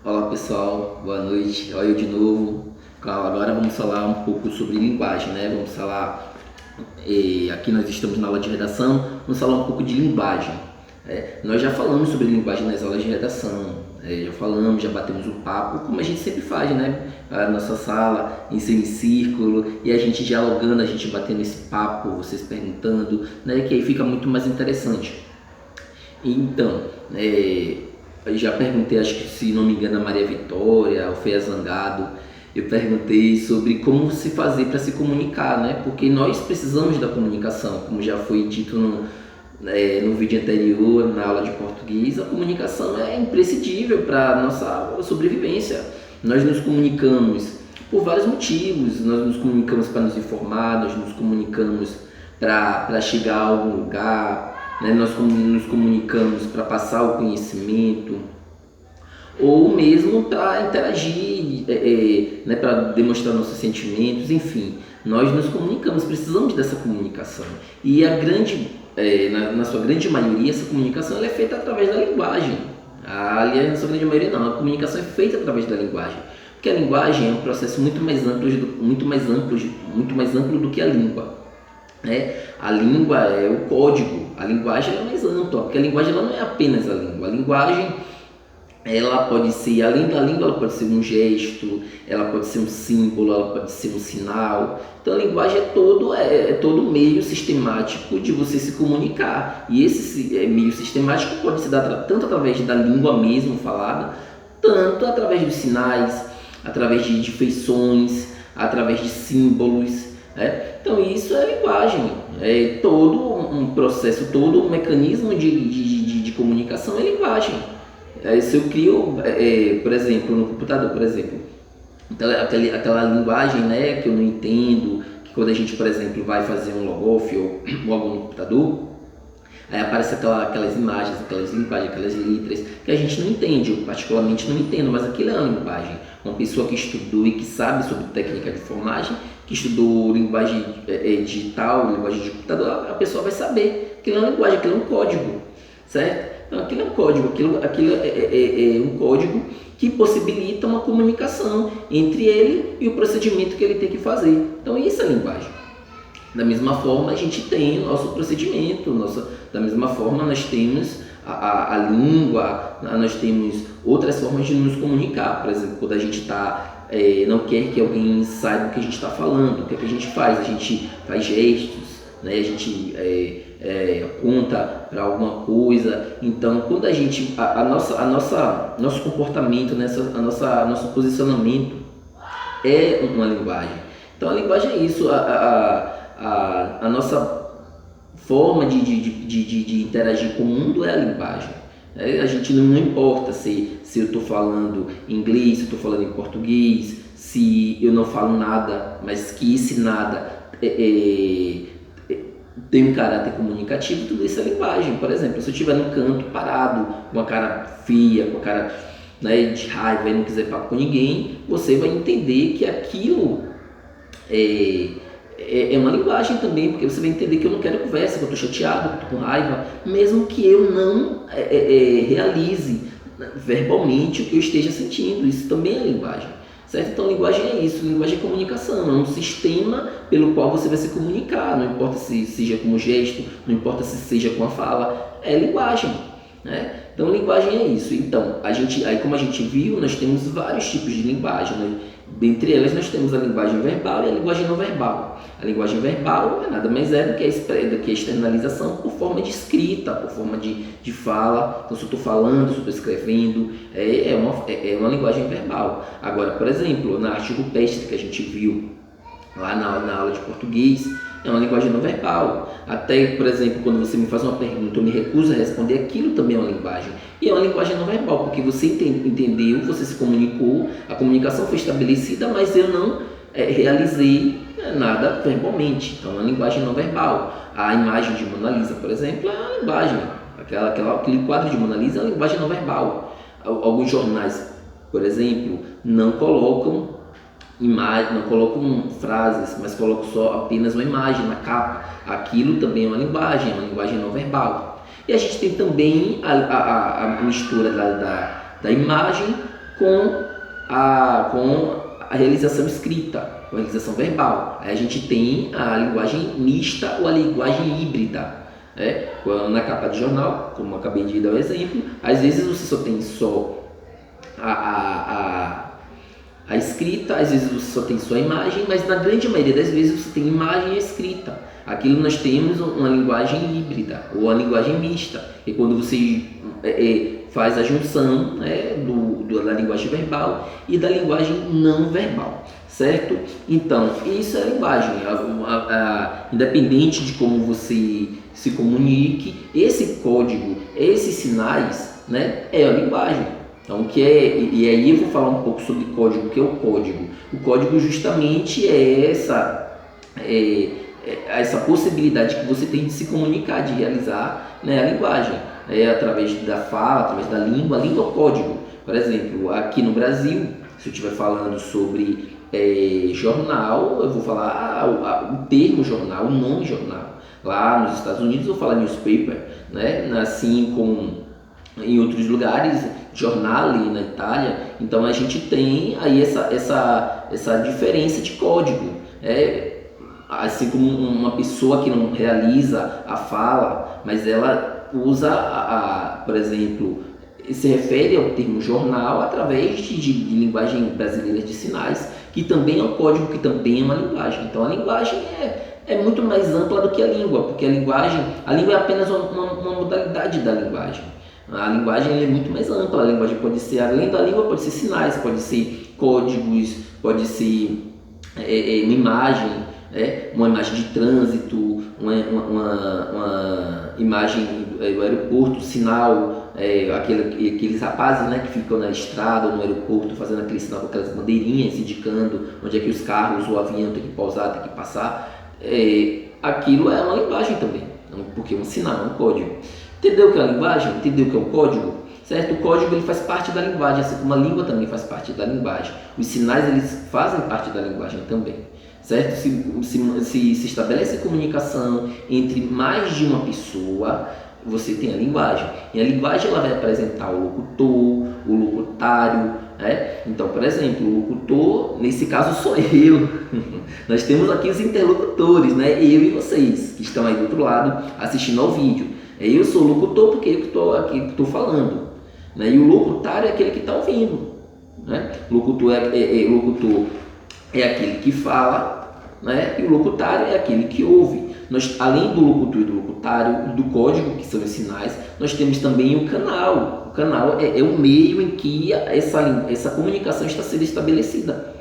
Olá pessoal, boa noite, olha eu de novo. Agora vamos falar um pouco sobre linguagem, né? Vamos falar, aqui nós estamos na aula de redação, vamos falar um pouco de linguagem. Nós já falamos sobre linguagem nas aulas de redação, já falamos, já batemos o papo, como a gente sempre faz, né? Na nossa sala, em semicírculo, e a gente dialogando, a gente batendo esse papo, vocês perguntando, né? Que aí fica muito mais interessante. Então, eu já perguntei, acho que se não me engano, a Maria Vitória, ou Feia Zangado, eu perguntei sobre como se fazer para se comunicar, né? Porque nós precisamos da comunicação, como já foi dito no vídeo anterior, na aula de português, a comunicação é imprescindível para a nossa sobrevivência. Nós nos comunicamos por vários motivos, nós nos comunicamos para nos informar, nós nos comunicamos para chegar a algum lugar, né? Nós nos comunicamos para passar o conhecimento, ou mesmo para interagir, né, para demonstrar nossos sentimentos, enfim, nós nos comunicamos, precisamos dessa comunicação. E na sua grande maioria, essa comunicação ela é feita através da linguagem. Aliás, na sua grande maioria não, a comunicação é feita através da linguagem, porque a linguagem é um processo muito mais amplo do que a língua. A língua é o código, a linguagem é mais ampla, porque a linguagem ela não é apenas a língua. A linguagem ela pode ser, além da língua, ela pode ser um gesto, ela pode ser um símbolo, ela pode ser um sinal. Então a linguagem é todo meio sistemático de você se comunicar. E esse meio sistemático pode se dar tanto através da língua mesmo falada, tanto através dos sinais, através de feições, através de símbolos. Então isso é linguagem, é todo um processo, todo um mecanismo de comunicação é linguagem. Se eu crio, por exemplo, no computador, por exemplo, aquela linguagem, né, que eu não entendo, que quando a gente, por exemplo, vai fazer um logof ou algo no computador, aí aparece aquelas imagens, aquelas linguagens, aquelas letras que a gente não entende, eu particularmente não entendo, mas aquilo é uma linguagem. Uma pessoa que estudou e que sabe sobre técnica de formagem, que estudou linguagem digital, linguagem de computador, a pessoa vai saber que aquilo é uma linguagem, aquilo é um código, certo? Então aquilo é um código, aquilo é um código que possibilita uma comunicação entre ele e o procedimento que ele tem que fazer. Então isso é linguagem. Da mesma forma a gente tem o nosso procedimento, da mesma forma nós temos a língua, nós temos outras formas de nos comunicar. Por exemplo, quando a gente não quer que alguém saiba o que a gente está falando, o que a gente faz? A gente faz gestos, né? A gente aponta para alguma coisa. Então, quando a gente, nosso comportamento, nosso posicionamento é uma linguagem. Então, a linguagem é isso, a nossa forma de interagir com o mundo é a linguagem. A gente não importa se eu estou falando inglês, se eu estou falando em português, se eu não falo nada, mas que esse nada tem um caráter comunicativo, tudo isso é linguagem. Por exemplo, se eu estiver no canto parado, com a cara feia, com a cara, né, de raiva e não quiser falar com ninguém, você vai entender que aquilo é uma linguagem também, porque você vai entender que eu não quero conversa, que eu estou chateado, que eu estou com raiva, mesmo que eu não realize verbalmente o que eu esteja sentindo. Isso também é linguagem, certo? Então linguagem é isso, linguagem é comunicação, é um sistema pelo qual você vai se comunicar, não importa se seja com o gesto, não importa se seja com a fala, é linguagem, né? Então linguagem é isso. Então, aí como a gente viu, nós temos vários tipos de linguagem, né? Dentre elas nós temos a linguagem verbal e a linguagem não verbal. A linguagem verbal é nada mais do que a externalização por forma de escrita, por forma de fala. Então, se eu estou falando, se eu estou escrevendo, é uma linguagem verbal. Agora, por exemplo, na arte rupestre que a gente viu lá na aula de português, é uma linguagem não verbal. Até, por exemplo, quando você me faz uma pergunta, eu me recuso a responder, aquilo também é uma linguagem. E é uma linguagem não verbal, porque você entendeu, você se comunicou, a comunicação foi estabelecida, mas eu não realizei nada verbalmente. Então é uma linguagem não verbal. A imagem de Mona Lisa, por exemplo, é uma linguagem. Aquele quadro de Mona Lisa é uma linguagem não verbal. Alguns jornais, por exemplo, não colocam não colocam frases, mas colocam só apenas uma imagem na capa. Aquilo também é uma linguagem não verbal. E a gente tem também a mistura da imagem com a realização escrita, com a realização verbal. Aí a gente tem a linguagem mista ou a linguagem híbrida. Na capa de jornal, como eu acabei de dar o exemplo, às vezes você só tem a escrita, às vezes você só tem só a imagem, mas na grande maioria das vezes você tem imagem e escrita. Aquilo nós temos uma linguagem híbrida ou a linguagem mista, que é quando você faz a junção da linguagem verbal e da linguagem não verbal, certo? Então, isso é a linguagem, independente de como você se comunique, esse código, esses sinais, é a linguagem. Então, e aí eu vou falar um pouco sobre código, o que é o código. O código justamente é essa possibilidade que você tem de se comunicar, de realizar a linguagem, através da fala, através da língua. A língua é o código. Por exemplo, aqui no Brasil, se eu estiver falando sobre jornal, eu vou falar o termo jornal, o nome jornal. Lá nos Estados Unidos eu vou falar newspaper, assim como em outros lugares, giornale na Itália. Então a gente tem aí essa diferença de código. Assim como uma pessoa que não realiza a fala, mas ela usa, por exemplo, se refere ao termo jornal através de linguagem brasileira de sinais, que também é um código, que também é uma linguagem. Então a linguagem é muito mais ampla do que a língua, porque a língua é apenas uma modalidade da linguagem. A linguagem é muito mais ampla. A linguagem pode ser, além da língua, pode ser sinais, pode ser códigos, pode ser uma imagem, uma imagem de trânsito, uma imagem do aeroporto, sinal, aqueles rapazes que ficam na estrada ou no aeroporto fazendo aquele sinal com aquelas bandeirinhas indicando onde é que os carros, o avião tem que pousar, tem que passar. Aquilo é uma linguagem também, porque é um sinal, é um código. Entendeu o que é a linguagem? Entendeu o que é o código? Certo? O código ele faz parte da linguagem, assim como a língua também faz parte da linguagem. Os sinais eles fazem parte da linguagem também. Certo? Se estabelece comunicação entre mais de uma pessoa, você tem a linguagem. E a linguagem ela vai apresentar o locutor, o locutário. Então, por exemplo, o locutor, nesse caso sou eu. Nós temos aqui os interlocutores, eu e vocês, que estão aí do outro lado assistindo ao vídeo. Eu sou o locutor porque eu estou falando, e o locutário é aquele que está ouvindo. Locutor é aquele que fala, e o locutário é aquele que ouve. Nós, além do locutor e do locutário, do código, que são os sinais, nós temos também o canal. O canal é o meio em que essa comunicação está sendo estabelecida.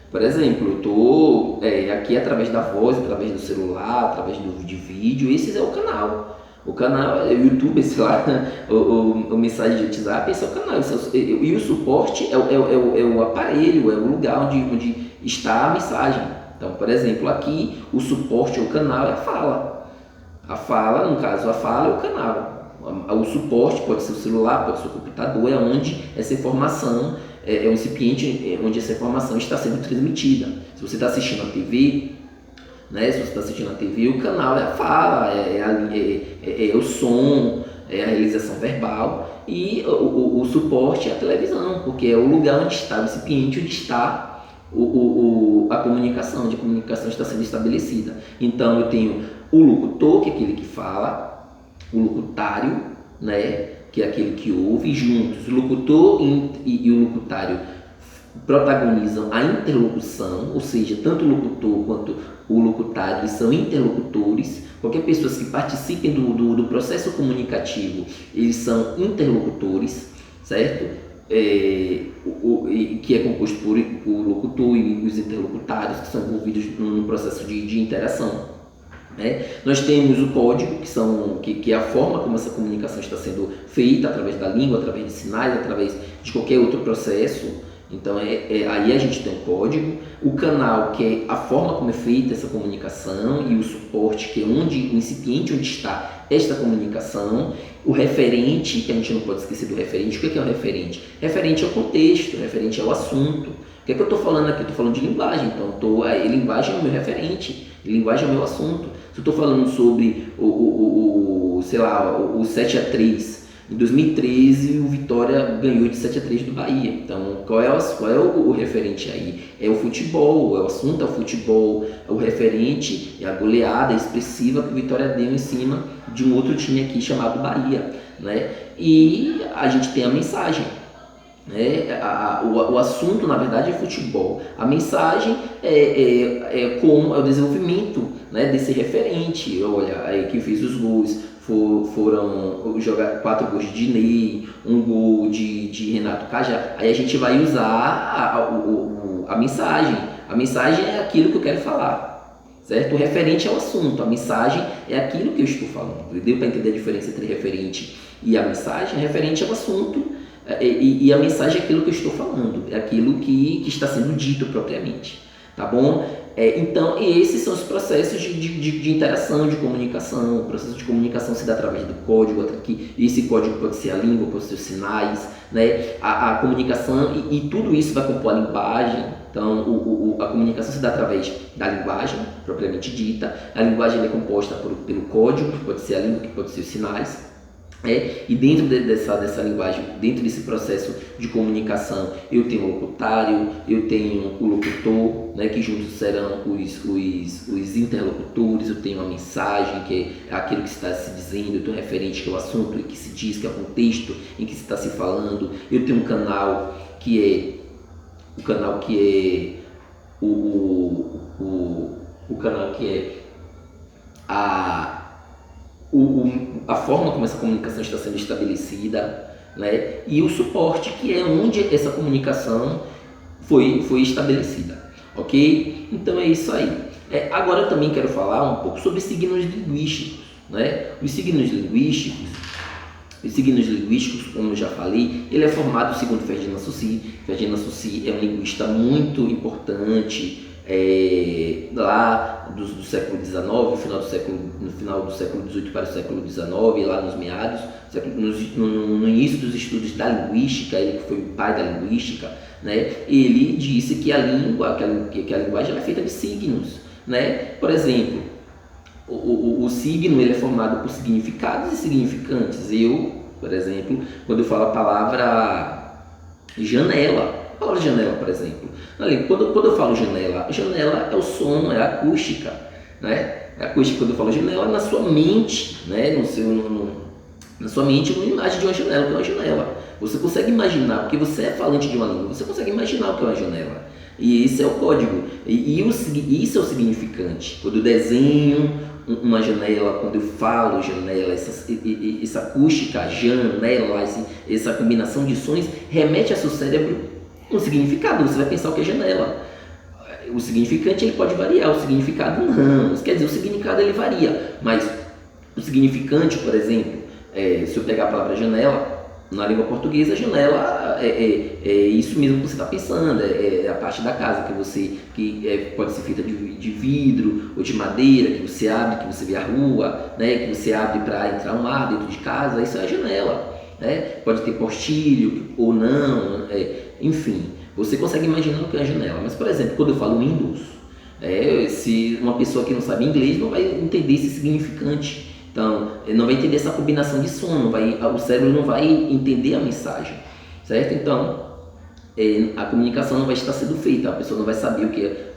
Por exemplo, eu estou aqui através da voz, através do celular, através de vídeo. Esse é o canal. O canal é o YouTube, sei lá, o mensagem de WhatsApp, esse é o canal. E o suporte é o aparelho, é o lugar onde está a mensagem. Então, por exemplo, aqui o suporte ao canal é a fala. A fala, no caso, a fala é o canal. O suporte pode ser o celular, pode ser o computador, é onde essa informação, é um recipiente onde essa informação está sendo transmitida. Se você está assistindo a TV, se você está assistindo a TV, o canal é a fala, é o som, é a realização verbal, e o suporte é a televisão, porque é o lugar onde está o recipiente, onde está a comunicação, onde a comunicação está sendo estabelecida. Então eu tenho o locutor, que é aquele que fala, o locutário, que é aquele que ouve, juntos. O locutor e o locutário protagonizam a interlocução, ou seja, tanto o locutor quanto o locutário são interlocutores. Qualquer pessoa que participem do processo comunicativo, eles são interlocutores, certo? Que é composto por locutor e os interlocutários, que são envolvidos no processo de interação. Nós temos o código, que é a forma como essa comunicação está sendo feita, através da língua, através de sinais, através de qualquer outro processo. Então aí a gente tem o código, o canal, que é a forma como é feita essa comunicação, e o suporte, que é o incipiente onde está esta comunicação, o referente, que a gente não pode esquecer do referente. O que é o referente? Referente ao contexto, referente ao assunto. O que é que eu estou falando aqui? Eu estou falando de linguagem, então linguagem é o meu referente, linguagem é o meu assunto. Se eu estou falando sobre o 7 a 3, Em 2013, o Vitória ganhou de 7-3 do Bahia. Então, qual é o referente aí? É o futebol, o assunto é o futebol, o referente é a goleada expressiva que o Vitória deu em cima de um outro time aqui chamado Bahia, né? E a gente tem a mensagem. O assunto, na verdade, é futebol. A mensagem é o desenvolvimento, né, desse referente. Olha, quem fez os gols foram jogar 4 gols de Dinei, um gol de Renato Cajá. Aí a gente vai usar a mensagem. A mensagem é aquilo que eu quero falar, certo? O referente é o assunto, a mensagem é aquilo que eu estou falando. Deu para entender a diferença entre referente e a mensagem? A referente é o assunto. E a mensagem é aquilo que eu estou falando, é aquilo que está sendo dito propriamente, tá bom? Então, esses são os processos de interação, de comunicação. O processo de comunicação se dá através do código, que esse código pode ser a língua, pode ser os sinais, né? A comunicação e tudo isso vai compor a linguagem. Então, a comunicação se dá através da linguagem propriamente dita. A linguagem é composta pelo código, que pode ser a língua, que pode ser os sinais. E dentro dessa linguagem, dentro desse processo de comunicação, eu tenho o locutário, eu tenho o locutor, né, que juntos serão os interlocutores, eu tenho a mensagem, que é aquilo que está se dizendo, eu tenho referente, que é o assunto que se diz, que é o contexto em que se está se falando, eu tenho um canal que é o canal que é o canal que é a forma como essa comunicação está sendo estabelecida, né? E o suporte, que é onde essa comunicação foi estabelecida, ok? Então é isso aí. Agora eu também quero falar um pouco sobre signos linguísticos, né? Os signos linguísticos, como eu já falei, ele é formado segundo Ferdinand Saussure. Ferdinand Saussure é um linguista muito importante, lá do século XIX, no final do século XVIII para o século XIX, lá nos meados, no início dos estudos da linguística, ele que foi o pai da linguística, né? Ele disse que a linguagem é feita de signos, né? Por exemplo, o signo ele é formado por significados e significantes. Eu, por exemplo, quando eu falo a palavra janela, por exemplo, quando eu falo janela é o som, é a acústica, né? A acústica, quando eu falo janela, na sua mente, né? Na sua mente, uma imagem de uma janela, que é uma janela. Você consegue imaginar, porque você é falante de uma língua, você consegue imaginar o que é uma janela. E esse é o código. Isso é o significante. Quando eu desenho uma janela, quando eu falo janela, essa acústica, janela, essa combinação de sons, remete ao seu cérebro um significado. Você vai pensar o que é janela. O significante ele pode variar, o significado não. Quer dizer, o significado ele varia, mas o significante, por exemplo, se eu pegar a palavra janela, na língua portuguesa, janela é isso mesmo que você está pensando, é a parte da casa que pode ser feita de vidro ou de madeira, que você abre, que você vê a rua, né, que você abre para entrar um ar dentro de casa, isso é a janela. Né? Pode ter postilho ou não, enfim, você consegue imaginar o que é a janela. Mas, por exemplo, quando eu falo Windows, se uma pessoa que não sabe inglês não vai entender esse significante. Então, não vai entender essa combinação de som, o cérebro não vai entender a mensagem, certo? Então, a comunicação não vai estar sendo feita, a pessoa não vai saber o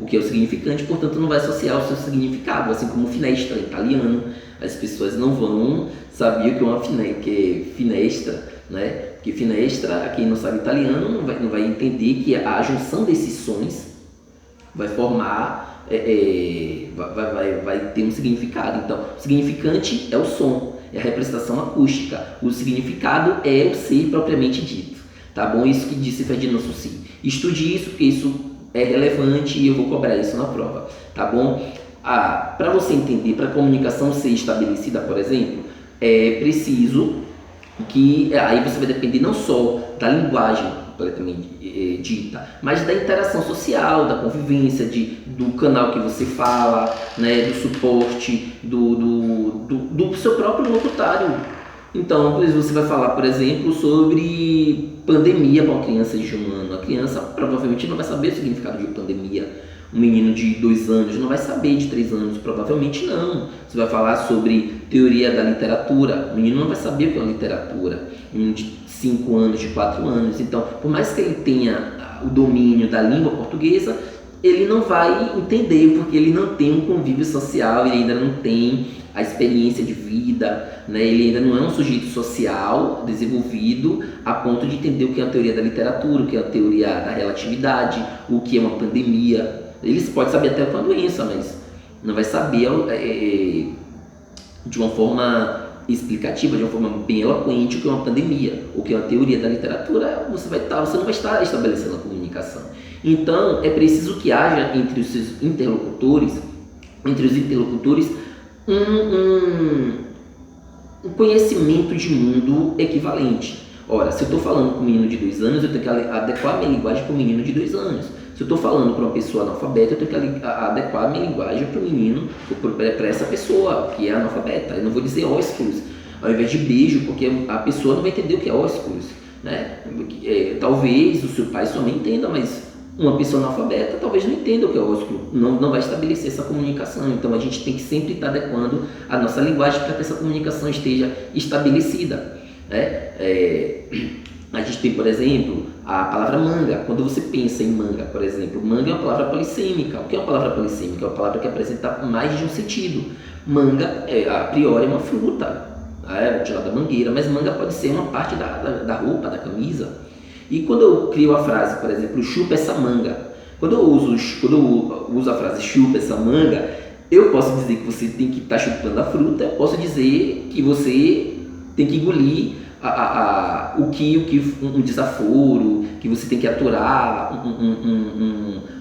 que é o significante, portanto não vai associar o seu significado, assim como finestra em italiano, as pessoas não vão saber o que é finestra, né? Porque finestra, quem não sabe italiano não vai entender que a junção desses sons vai formar, vai ter um significado. Então, o significante é o som, é a representação acústica, o significado é o ser propriamente dito. Tá bom? Isso que disse Ferdinand Saussure. Estude isso, porque isso é relevante e eu vou cobrar isso na prova. Tá bom? Para você entender, para a comunicação ser estabelecida, por exemplo, é preciso que aí você vai depender não só da linguagem completamente dita, mas da interação social, da convivência, do canal que você fala, né, do suporte, do seu próprio locutário. Então, você vai falar, por exemplo, sobre pandemia para uma criança de 1 ano. A criança provavelmente não vai saber o significado de pandemia. Um menino de 2 anos não vai saber de 3 anos, provavelmente não. Você vai falar sobre teoria da literatura, o menino não vai saber o que é uma literatura. Um menino de 5 anos, de 4 anos. Então, por mais que ele tenha o domínio da língua portuguesa, ele não vai entender, porque ele não tem um convívio social, ele ainda não tem a experiência de vida, né? Ele ainda não é um sujeito social desenvolvido a ponto de entender o que é a teoria da literatura, o que é a teoria da relatividade, o que é uma pandemia. Ele pode saber até o que é uma doença, mas não vai saber de uma forma explicativa, de uma forma bem eloquente, o que é uma pandemia, o que é uma teoria da literatura. Você não vai estar estabelecendo a comunicação. Então, é preciso que haja entre os seus interlocutores, um conhecimento de mundo equivalente. Ora, se eu estou falando com um menino de 2 anos, eu tenho que adequar a minha linguagem para o menino de 2 anos. Se eu estou falando para uma pessoa analfabeta, eu tenho que adequar a minha linguagem para o menino, para essa pessoa que é analfabeta. Eu não vou dizer ósculos ao invés de beijo, porque a pessoa não vai entender o que é ósculos, né? Talvez o seu pai e sua mãe entendam, mas uma pessoa analfabeta talvez não entenda o que é ósculo, não vai estabelecer essa comunicação. Então a gente tem que sempre estar adequando a nossa linguagem para que essa comunicação esteja estabelecida, né? A gente tem, por exemplo, a palavra manga. Quando você pensa em manga, por exemplo, manga é uma palavra polissêmica. O que é uma palavra polissêmica? É uma palavra que apresenta mais de um sentido. Manga, a priori, é uma fruta, tirada da mangueira, mas manga pode ser uma parte da roupa, da camisa. E quando eu crio a frase, por exemplo, chupa essa manga, quando eu uso a frase chupa essa manga, eu posso dizer que você tem que estar chupando a fruta, eu posso dizer que você tem que engolir um desaforo, que você tem que aturar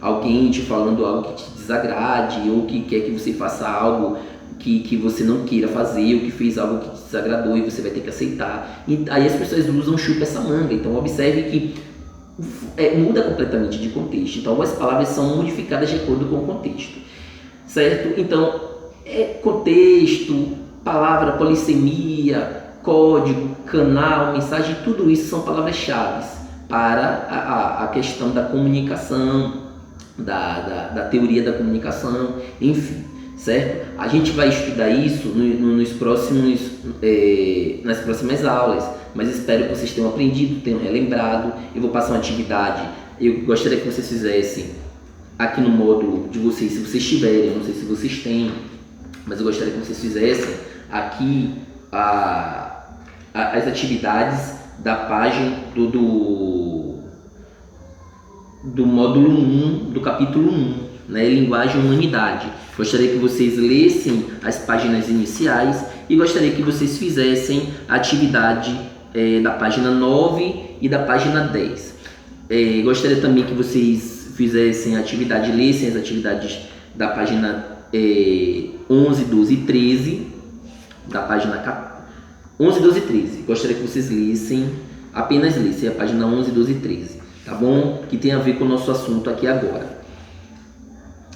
alguém te falando algo que te desagrade, ou que quer que você faça algo que você não queira fazer, ou que fez algo que te desagradou e você vai ter que aceitar. E aí as pessoas usam chupa essa manga. Então observe que muda completamente de contexto. Então as palavras são modificadas de acordo com o contexto, certo? Então contexto, palavra, polissemia, código, canal, mensagem, tudo isso são palavras-chave para a questão da comunicação, da teoria da comunicação, enfim, certo? A gente vai estudar isso nas próximas aulas, mas espero que vocês tenham aprendido, tenham relembrado. Eu vou passar uma atividade, eu gostaria que vocês fizessem aqui no módulo de vocês, se vocês tiverem, eu não sei se vocês têm, mas eu gostaria que vocês fizessem aqui as atividades da página do módulo 1, do capítulo 1, né, Linguagem e Humanidade. Gostaria que vocês lessem as páginas iniciais e gostaria que vocês fizessem a atividade da página 9 e da página 10. Gostaria também que vocês fizessem a atividade, lessem as atividades da página 11, 12 e 13, da página 11, 12 e 13. Gostaria que vocês apenas lessem a página 11, 12 e 13, tá bom? Que tem a ver com o nosso assunto aqui agora.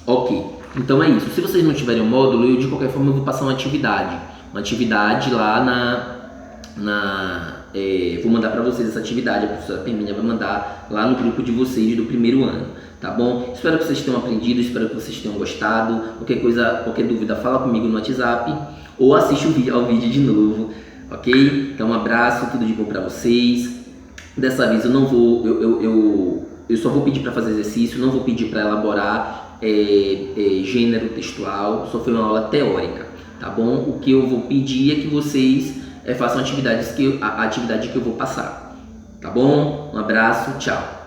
Ok, então é isso. Se vocês não tiverem o módulo, eu de qualquer forma eu vou passar uma atividade lá vou mandar para vocês essa atividade, a professora Peminha vai mandar lá no grupo de vocês do primeiro ano, tá bom? Espero que vocês tenham aprendido, espero que vocês tenham gostado. Qualquer dúvida, fala comigo no WhatsApp ou assiste ao vídeo de novo, ok? Então um abraço, tudo de bom para vocês. Dessa vez eu não vou, eu só vou pedir para fazer exercício, não vou pedir para elaborar gênero textual, só foi uma aula teórica, tá bom? O que eu vou pedir é que vocês façam a atividade que eu vou passar, tá bom? Um abraço, tchau!